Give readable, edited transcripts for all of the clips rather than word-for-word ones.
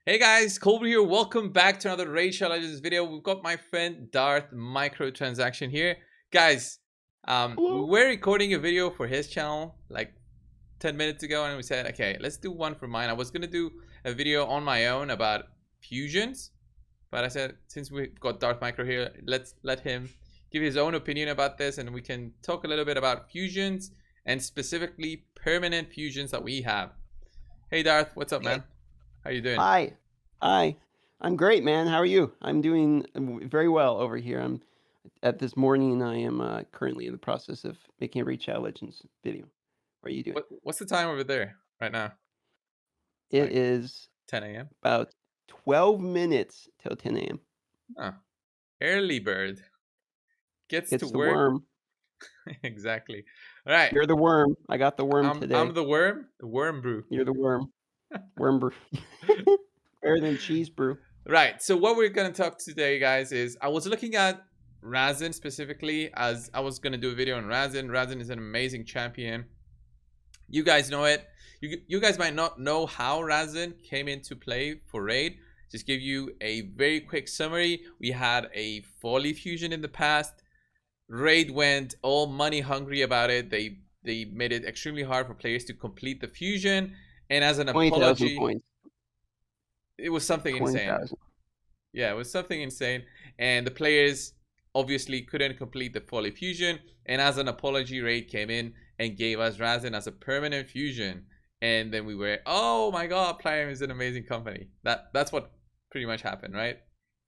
Hey guys, coldbrew here. Welcome back to another Raid Challenges video. We've got my friend Darth Microtransaction here. Guys, we Hello. were recording a video for his channel like 10 minutes ago and we said, okay, let's do one for mine. I was going to do a video on my own about fusions, but I said, since we've got Darth Micro here, let's let him give his own opinion about this and we can talk a little bit about fusions and specifically permanent fusions that we have. Hey Darth, what's up, Okay. man? How you doing? Hi. Hi. I'm great, man. How are you? I'm doing very well over here. I'm at this morning. I am currently in the process of making a Reach Out Legends video. What are you doing? What's the time over there right now? It Like is 10 a.m. about 12 minutes till 10 a.m. Oh, early bird gets to It's the work. worm. Exactly. All right. You're the worm. I got the worm I'm today. the worm brew. You're the worm. Worm brew. Better than cheese brew. Right. So what we're gonna talk today, guys, is I was looking at Rhazin specifically as I was gonna do a video on Rhazin. Rhazin is an amazing champion. You guys know it. You guys might not know how Rhazin came into play for Raid. Just give you a very quick summary. We had a Folly fusion in the past. Raid went all money hungry about it. They made it extremely hard for players to complete the fusion, and as an 20,000 apology, points. it was something insane. 20,000. Yeah, it was something insane, and the players obviously couldn't complete the Folly fusion. And as an apology, Raid came in and gave us Rhazin as a permanent fusion, and then we were, oh my god, Plarium is an amazing company. That's what pretty much happened, right?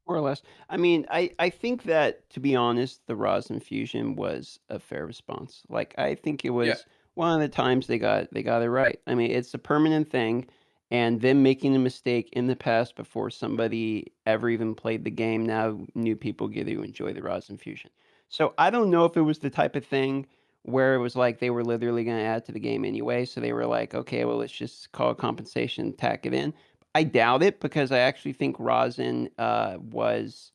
More or less. I mean, I think that, to be honest, the Rhazin fusion was a fair response. Like, I think it Yeah, was one of the times they got it right. I mean, it's a permanent thing, and them making a mistake in the past before somebody ever even played the game, now new people get to enjoy the Rhazin fusion. So I don't know if it was the type of thing where it was like they were literally going to add to the game anyway, so they were like, okay, well, let's just call it compensation, tack it in. I doubt it because I actually think Rhazin was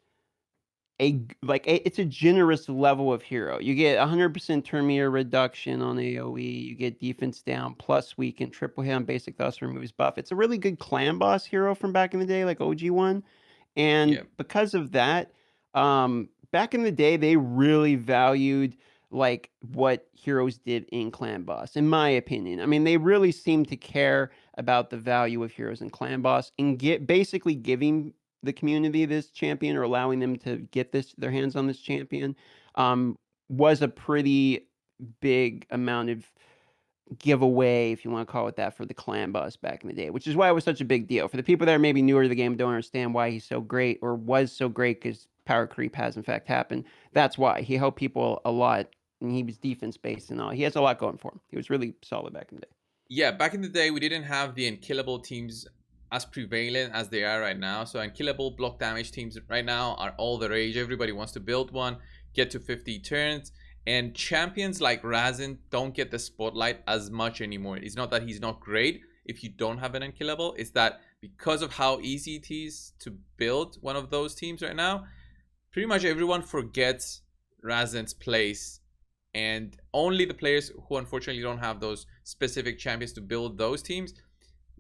it's a generous level of hero. You get 100% turn meter reduction on AoE. You get defense down plus weaken, triple hit on basic thus removes buff. It's a really good clan boss hero from back in the day, like OG1. And yeah, because of that, back in the day, they really valued like what heroes did in Clan Boss, in my opinion. I mean, they really seemed to care about the value of heroes in Clan Boss and get basically giving the community this champion or allowing them to get their hands on this champion um, was a pretty big amount of giveaway, if you want to call it that, for the clan boss back in the day, which is why it was such a big deal. For the people that are maybe newer to the game, don't understand why he's so great or was so great, because power creep has in fact happened. That's why he helped people a lot, and he was defense based and all. He has a lot going for him. He was really solid back in the day. yeah. Back in the day, we didn't have the unkillable teams as prevalent as they are right now. So unkillable block damage teams right now are all the rage. Everybody wants to build one, get to 50 turns, and champions like Rhazin don't get the spotlight as much anymore. It's not that he's not great if you don't have an unkillable. It's that because of how easy it is to build one of those teams right now, pretty much everyone forgets Rhazin's place, and only the players who unfortunately don't have those specific champions to build those teams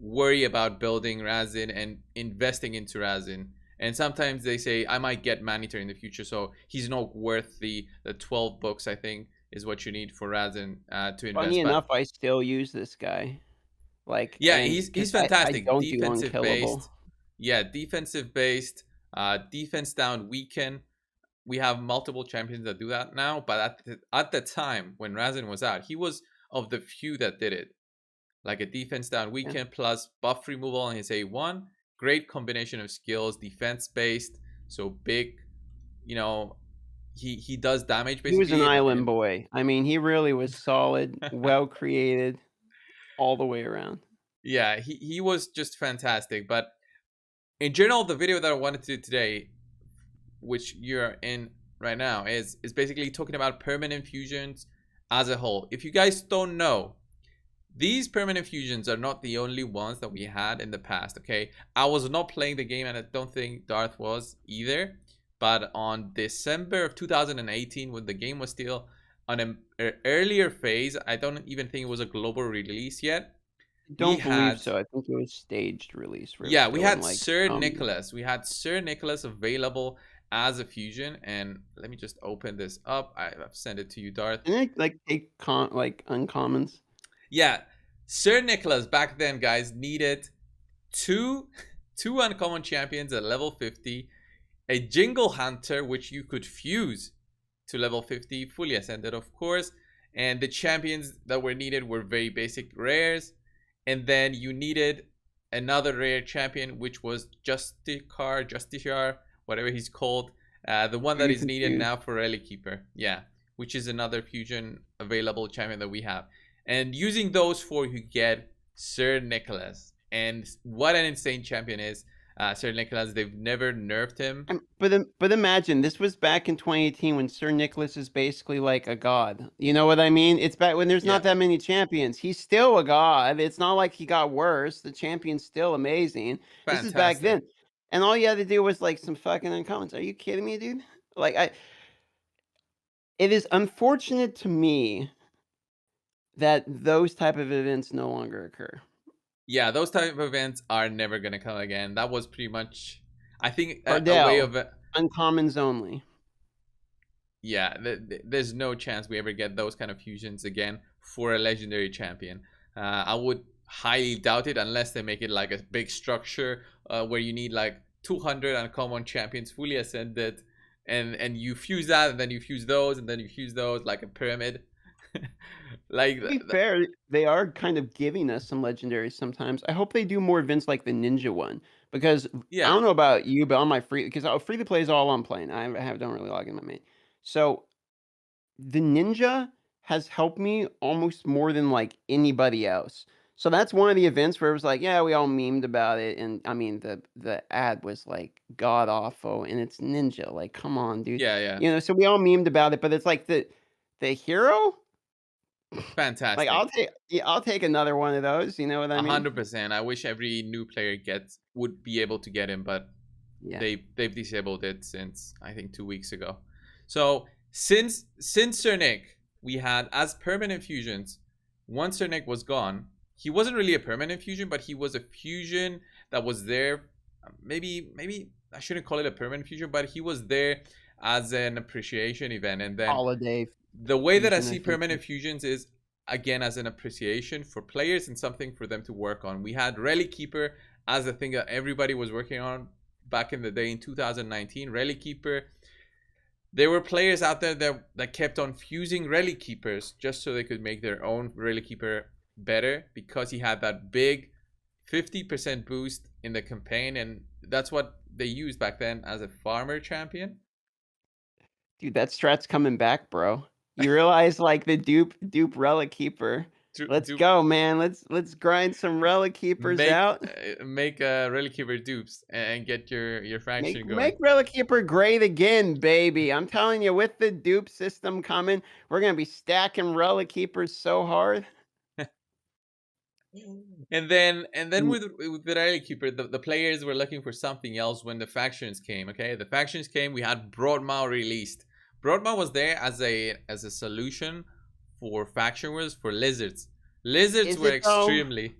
worry about building Rhazin and investing into Rhazin. And sometimes they say, I might get Maneater in the future, so he's not worth the 12 books, I think, is what you need for Rhazin to Funny invest. But enough, I still use this guy. Like, yeah, and he's because I fantastic. don't do Defensive unkillable. based. Yeah, defensive based. Defense down weaken. We have multiple champions that do that now, but at the time when Rhazin was out, he was of the few that did it. Like a defense down Yeah. weekend plus buff removal on his A1. Great combination of skills, defense based, so big. You know, he does damage He was an basically, island and boy. I mean, he really was solid, well created, all the way around. yeah, he was just fantastic. But in general, the video that I wanted to do today, which you're in right now, is basically talking about permanent fusions as a whole. If you guys don't know, these permanent fusions are not the only ones that we had in the past, okay? I was not playing the game, and I don't think Darth was either. But on December of 2018, when the game was still on an earlier phase, I don't even think it was a global release yet. we Don't believe had so. I think it was staged release where it was yeah, we still in had like Sir Nicholas. We had Sir Nicholas available as a fusion, and let me just open this up. I've sent it to you, Darth. didn't it like take like uncommons? Yeah, Sir Nicholas back then, guys, needed two two uncommon champions at level 50, a Jingle Hunter which you could fuse to level 50, fully ascended of course, and the champions that were needed were very basic rares, and then you needed another rare champion which was Justiciar, whatever he's called, the one Who that you is could needed fuse. now for Relic Keeper, yeah, which is another fusion available champion that we have. And using those four, you get Sir Nicholas. And what an insane champion is Sir Nicholas. They've never nerfed him. But imagine this was back in 2018 when Sir Nicholas is basically like a god. You know what I mean? It's back when there's Yeah, not that many champions. He's still a god. It's not like he got worse. The champion's still amazing. This is back fantastic. then, and all you had to do was like some fucking uncommons. Are you kidding me, dude? Like I, it is unfortunate to me that those type of events no longer occur. Yeah, those type of events are never gonna come again. That was pretty much, I think, a way Cardell, of uncommons only. yeah. There's no chance we ever get those kind of fusions again for a legendary champion. I would highly doubt it unless they make it like a big structure where you need like 200 uncommon champions fully ascended, and you fuse that, and then you fuse those, and then you fuse those like a pyramid. like To be fair, they are kind of giving us some legendaries sometimes. I hope they do more events like the Ninja one because I yeah, don't know about you, but on my free because free to play is all I'm playing. Don't really log in my main. So the Ninja has helped me almost more than like anybody else. So that's one of the events where it was like, yeah, we all memed about it, and I mean the ad was like god awful, and it's Ninja. Like, come on, dude. yeah, yeah. You know, so we all memed about it, but it's like the hero. Like Fantastic. I'll take another one of those, you know what I mean? 100%. I wish every new player gets would be able to get him, but Yeah. they've disabled it since I think 2 weeks ago. So since Sir Nick, we had as permanent fusions. Once Sir Nick was gone, he wasn't really a permanent fusion, but he was a fusion that was there. Maybe I shouldn't call it a permanent fusion, but he was there as an appreciation event. And then Holiday the way that I fusion, I see think. permanent fusions is again as an appreciation for players and something for them to work on. We had Relic Keeper as the thing that everybody was working on back in the day in 2019. Relic Keeper. There were players out there that kept on fusing Relic Keepers just so they could make their own Relic Keeper better because he had that big 50% boost in the campaign, and that's what they used back then as a farmer champion. Dude, that strat's coming back, bro. You realize like the dupe relic keeper. Let's To go, man. Let's grind some relic keepers out. make Relic Keeper dupes and get your faction Make going. relic keeper great again, baby. I'm telling you, with the dupe system coming, we're gonna be stacking relic keepers so hard. And then Mm, with the Relic Keeper, the players were looking for something else when the factions came. Okay, the factions came. We had Broadmaw released. Broadmaw was there as a solution for faction wars for lizards. Lizards Is were it though? extremely,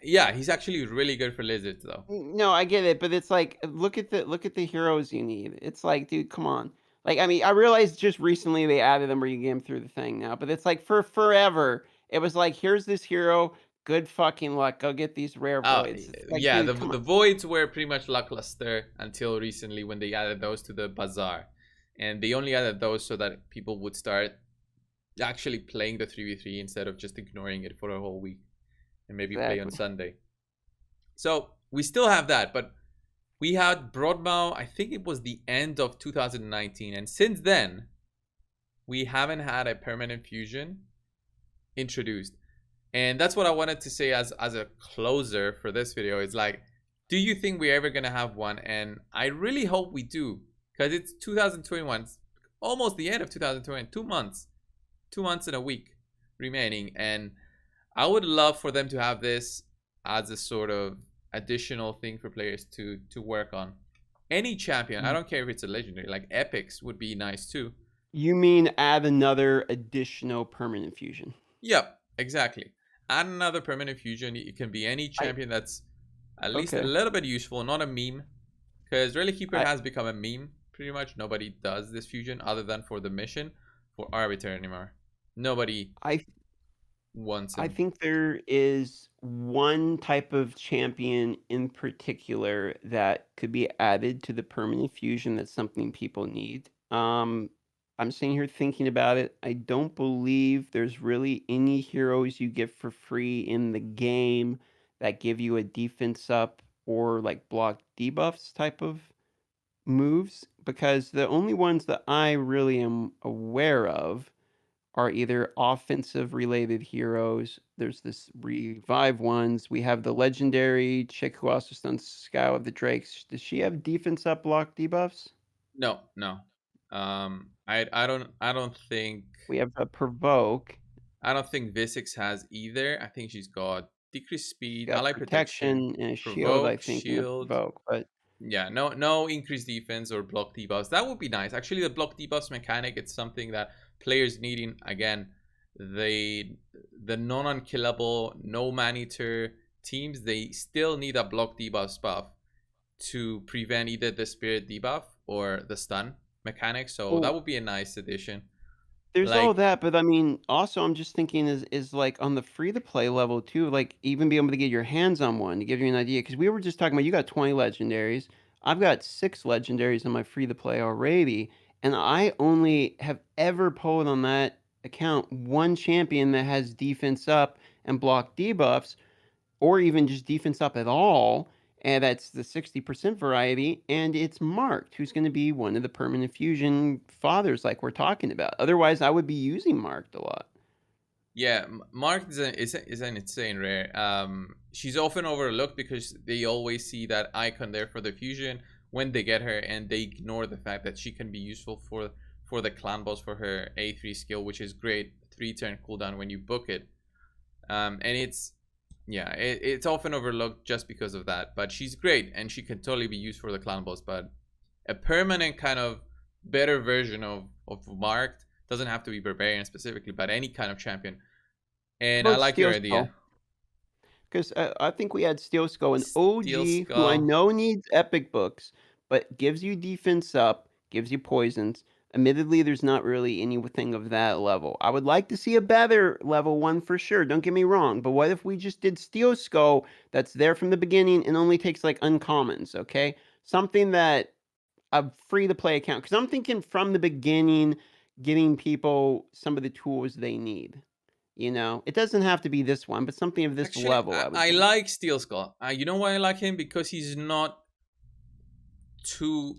yeah. He's actually really good for lizards though. No, I get it, but it's like look at the heroes you need. It's like, dude, come on. Like, I mean, I realized just recently they added them where you get them through the thing now, but it's like for forever. It was like, here's this hero, good fucking luck. Go get these rare Oh voids. It's like, yeah, dude, the come the on. voids were pretty much lackluster until recently when they added those to the bazaar, and they only added those so that people would start actually playing the 3v3 instead of just ignoring it for a whole week and maybe play on Exactly. Sunday. So we still have that, but we had Broadmaw, I think it was the end of 2019, and since then we haven't had a permanent fusion introduced. And that's what I wanted to say as a closer for this video. It's like, do you think we're ever gonna have one? And I really hope we do, because it's 2021, it's almost the end of 2021, 2 months, 2 months and a week remaining, and I would love for them to have this as a sort of additional thing for players to work on. Any champion, I Y- don't care if it's a legendary, like epics would be nice too. You mean add another additional permanent fusion? Yep, exactly. Add another permanent fusion. It can be any I champion that's at least a okay. little bit useful, not a meme. Because Relic Keeper I has become a meme. Pretty much nobody does this fusion other than for the mission for Arbiter anymore. Nobody I wants I him. think there is one type of champion in particular that could be added to the permanent fusion. That's something people need. I'm sitting here thinking about it. I don't believe there's really any heroes you get for free in the game that give you a defense up or like block debuffs type of moves, because the only ones that I really am aware of are either offensive related heroes. There's this revive ones. We have the legendary chick who also stuns Scout of the Drakes. Does she have defense up block debuffs? No, no. I don't think We have a provoke. Visix has either. I think she's got decreased She's speed, got ally protection, protection and a shield, I provoke, think, in the shield. provoke. But Yeah, no increased defense or block debuffs. That would be nice. Actually, the block debuffs mechanic, it's something that players needing again. The non-unkillable, no man-eater teams, they still need a block debuff buff to prevent either the spirit debuff or the stun mechanic. So that well, would be a nice addition. there's all Like, that, but I mean, also I'm just thinking is like on the free to play level too, like even be able to get your hands on one to give you an idea. Because we were just talking about you got 20 legendaries. I've got 6 legendaries in my free to play already, and I only have ever pulled on that account one champion that has defense up and block debuffs, or even just defense up at all. And that's the 60% variety, and it's Marked, who's going to be one of the permanent fusion fathers, like we're talking about. Otherwise, I would be using Marked a lot. yeah, Mark is an insane rare. She's often overlooked because they always see that icon there for the fusion when they get her, and they ignore the fact that she can be useful for the clan boss for her A3 skill, which is great 3-turn cooldown when you book it. And it's often overlooked just because of that. But she's great, and she can totally be used for the clan boss. But a permanent kind of better version of Marked doesn't have to be barbarian specifically, but any kind of champion. How And I about like your Steel idea. Skull? Because I think we had Steel Skull, an Steel OG who I Skull. know needs epic books, but gives you defense up, gives you poisons. Admittedly, there's not really anything of that level. I would like to see a better level one for sure. Don't get me wrong. But what if we just did Steel Skull that's there from the beginning and only takes like uncommons, okay? Something that a free to play account. Because I'm thinking from the beginning, getting people some of the tools they need. You know, it doesn't have to be this one, but something of this Actually, level, I would I think. like Steel Skull. You know why I like him? Because he's not too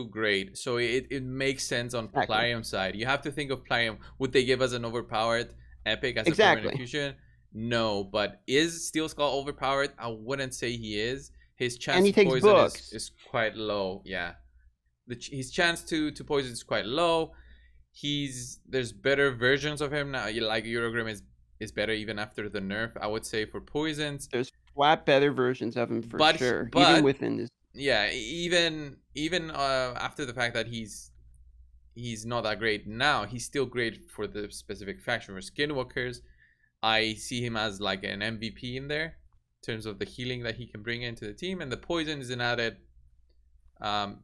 great. So it makes sense on Exactly. Plarium side. You have to think of Plarium. Would they give us an overpowered epic as a permanent Exactly. fusion? No, but is Steel Skull overpowered? I wouldn't say he is. His And chance he to takes poison books. is quite low. Yeah, his chance to poison is quite low. There's better versions of him now. Like Eurogrim is better even after the nerf. I would say for poisons, There's flat better versions of him for sure, even but within this. yeah, even after the fact that he's not that great now, he's still great for the specific faction for Skinwalkers. I see him as like an MVP in there in terms of the healing that he can bring into the team, and the poison is an added um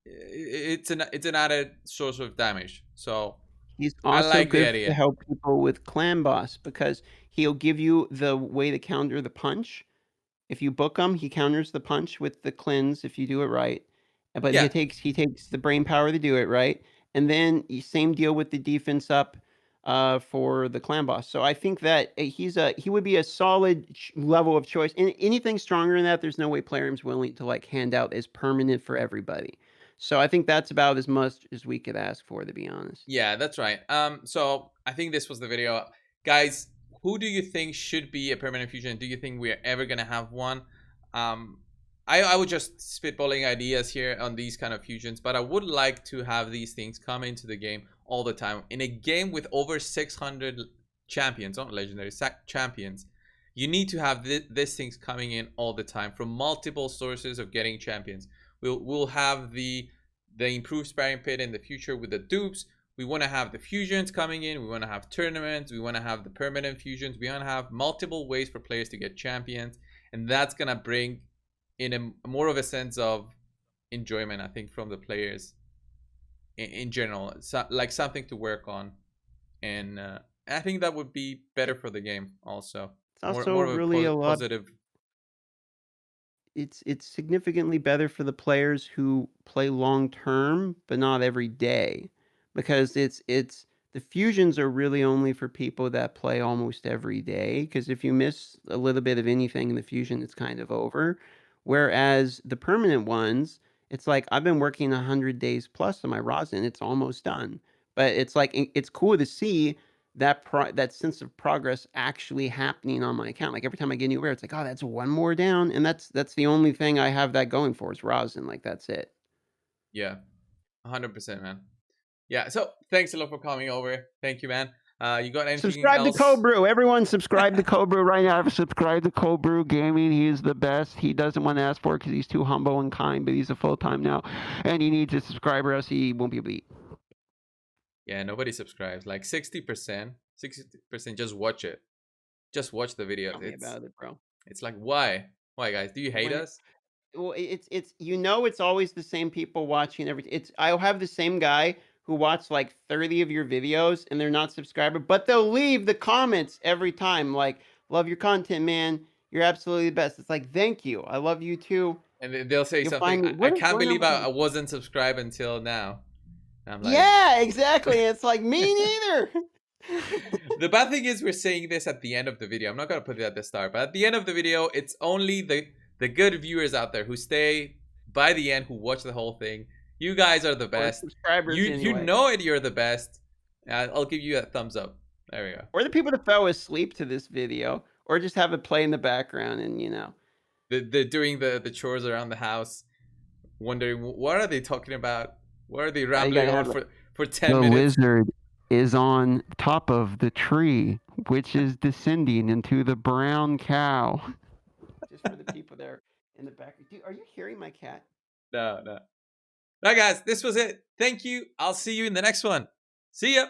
it's an added source of damage. So He's I also like the good to idea. help people with clan boss because he'll give you the way to counter the punch. If you book him, he counters the punch with the cleanse if you do it right. But he Yeah, takes the brain power to do it right. And then same deal with the defense up for the clan boss. So I think that he would be a solid level of choice. And anything stronger than that, there's no way Plarium's willing to like hand out as permanent for everybody. So I think that's about as much as we could ask for, to be honest. yeah, that's right. So I think this was the video, guys. Who do you think should be a permanent fusion? Do you think we're ever gonna have one? Um, I would just spitballing ideas here on these kind of fusions, but I would like to have these things come into the game all the time. In a game with over 600 champions, not legendary champions, you need to have these things coming in all the time from multiple sources of getting champions. We'll have the improved sparring pit in the future with the dupes. We want to have the fusions coming in. We want to have tournaments. We want to have the permanent fusions. We want to have multiple ways for players to get champions. And that's going to bring in a more of a sense of enjoyment, I think, from the players in general. So, like something to work on. And I think that would be better for the game also. It's also More of a really a lot. positive. It's significantly better for the players who play long term, but not every day, because it's the fusions are really only for people that play almost every day. Because if you miss a little bit of anything in the fusion, it's kind of over. Whereas the permanent ones, it's like I've been working 100 days plus on my Rhazin, it's almost done. But it's like it's cool to see that sense of progress actually happening on my account. Like every time I get anywhere, it's like, oh, that's one more down, and that's the only thing I have that going for is Rhazin. Like that's it. Yeah, 100%, man. Yeah, so thanks a lot for coming over. Thank you, man. You got anything Subscribe to else? Coldbrew. Everyone subscribe to Coldbrew right now. Subscribe to Coldbrew Gaming. He is the best. He doesn't want to ask for it because he's too humble and kind, but he's a full-time now. And he needs a subscriber else he won't be able to eat. Yeah, nobody subscribes. Like 60%, 60% just watch it. Just watch the video. Tell me about it, bro. It's like, why? Why, guys? Do you hate When us? well, it's it's always the same people watching everything. I'll have the same guy who watch like 30 of your videos and they're not subscriber, but they'll leave the comments every time like, "Love your content, man. You're absolutely the best." It's like, "Thank you. I love you too." And they'll say You'll something. find me. I What is can't going on believe with I him? wasn't subscribed until now. And I'm like, Yeah, exactly. It's like me neither. the bad thing is we're saying this at the end of the video. I'm not gonna put it at the start, but at the end of the video, it's only the good viewers out there who stay by the end, who watch the whole thing. You guys are the Or best. subscribers You anyway. know it. You're the best. I'll give you a thumbs up. There we go. Or the people that fell asleep to this video, or just have it play in the background and The doing the chores around the house, wondering what are they talking about? What are they you rambling gotta on have for 10 the minutes? lizard is on top of the tree, which is descending into the brown cow. Just for the people there in the back. Dude, are you hearing my cat? No, no. All right, guys, this was it. Thank you. I'll see you in the next one. See ya.